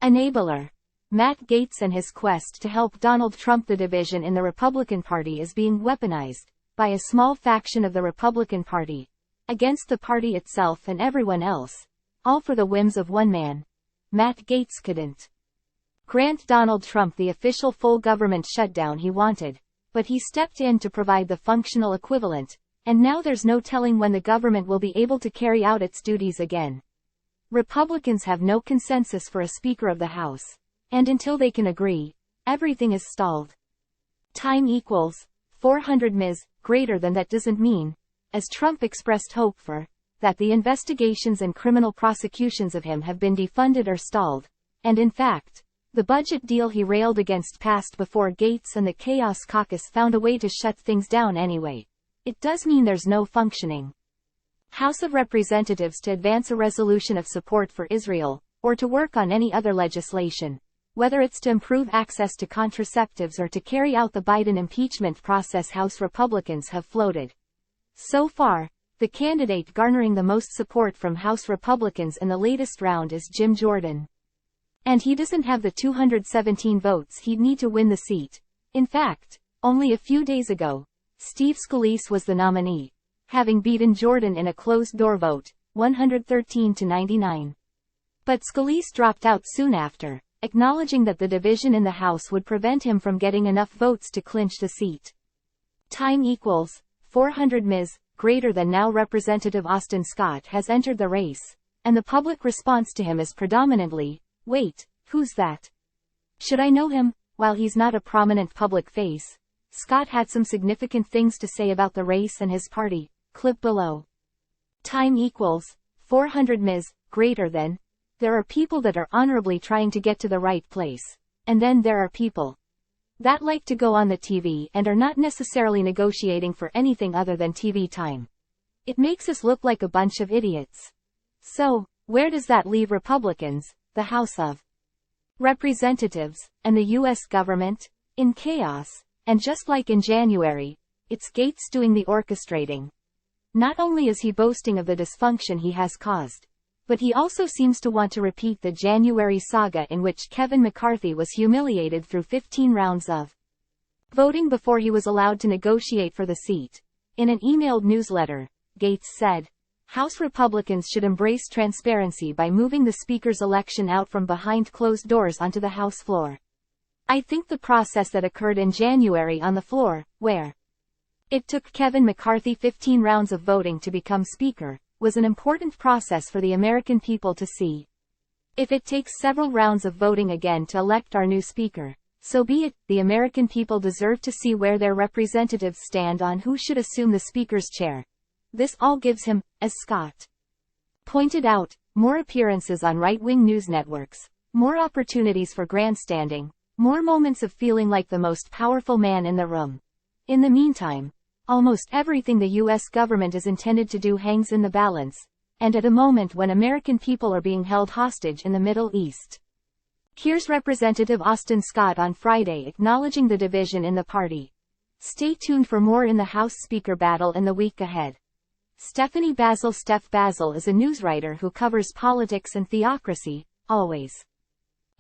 Enabler. Matt Gaetz and his quest to help Donald Trump. The division in the Republican Party is being weaponized by a small faction of the Republican Party against the party itself and everyone else, all for the whims of one man. Matt Gaetz couldn't grant Donald Trump the official full government shutdown he wanted, but he stepped in to provide the functional equivalent, and now there's no telling when the government will be able to carry out its duties again. Republicans have no consensus for a Speaker of the House, and until they can agree, everything is stalled. Time equals 400 ms. Greater than that doesn't mean, as Trump expressed hope for, that the investigations and criminal prosecutions of him have been defunded or stalled, and in fact, the budget deal he railed against passed before Gaetz and the Chaos Caucus found a way to shut things down anyway. It does mean there's no functioning House of Representatives to advance a resolution of support for Israel, or to work on any other legislation, whether it's to improve access to contraceptives or to carry out the Biden impeachment process. House Republicans have floated. So far, the candidate garnering the most support from House Republicans in the latest round is Jim Jordan. And he doesn't have the 217 votes he'd need to win the seat. In fact, only a few days ago, Steve Scalise was the nominee, having beaten Jordan in a closed-door vote, 113-99. But Scalise dropped out soon after, acknowledging that the division in the House would prevent him from getting enough votes to clinch the seat. Time equals 400 ms. Greater than now. Representative Austin Scott has entered the race, and the public response to him is predominantly, "Wait, who's that? Should I know him?" While he's not a prominent public face, Scott had some significant things to say about the race and his party. Clip below. Time equals 400 ms. Greater than. There are people that are honorably trying to get to the right place, and then there are people that like to go on the TV and are not necessarily negotiating for anything other than TV time. It makes us look like a bunch of idiots. So, where does that leave Republicans, the House of Representatives, and the U.S. government? In chaos, and just like in January, it's Gaetz doing the orchestrating. Not only is he boasting of the dysfunction he has caused, but he also seems to want to repeat the January saga in which Kevin McCarthy was humiliated through 15 rounds of voting before he was allowed to negotiate for the seat. In an emailed newsletter, Gaetz said, House Republicans should embrace transparency by moving the Speaker's election out from behind closed doors onto the House floor. I think the process that occurred in January on the floor, where it took Kevin McCarthy 15 rounds of voting to become Speaker, was an important process for the American people to see. If it takes several rounds of voting again to elect our new Speaker, so be it. The American people deserve to see where their representatives stand on who should assume the Speaker's chair. This all gives him, as Scott pointed out, more appearances on right-wing news networks, more opportunities for grandstanding, more moments of feeling like the most powerful man in the room. In the meantime, almost everything the U.S. government is intended to do hangs in the balance, and at a moment when American people are being held hostage in the Middle East. Here's Representative Austin Scott on Friday acknowledging the division in the party. Stay tuned for more in the House Speaker battle in the week ahead. Stephanie Basil. Steph Basil is a newswriter who covers politics and theocracy, always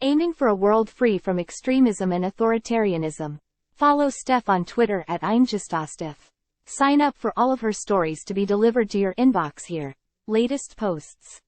aiming for a world free from extremism and authoritarianism. Follow Steph on Twitter at I'mJustAsteph. Sign up for all of her stories to be delivered to your inbox here. Latest posts.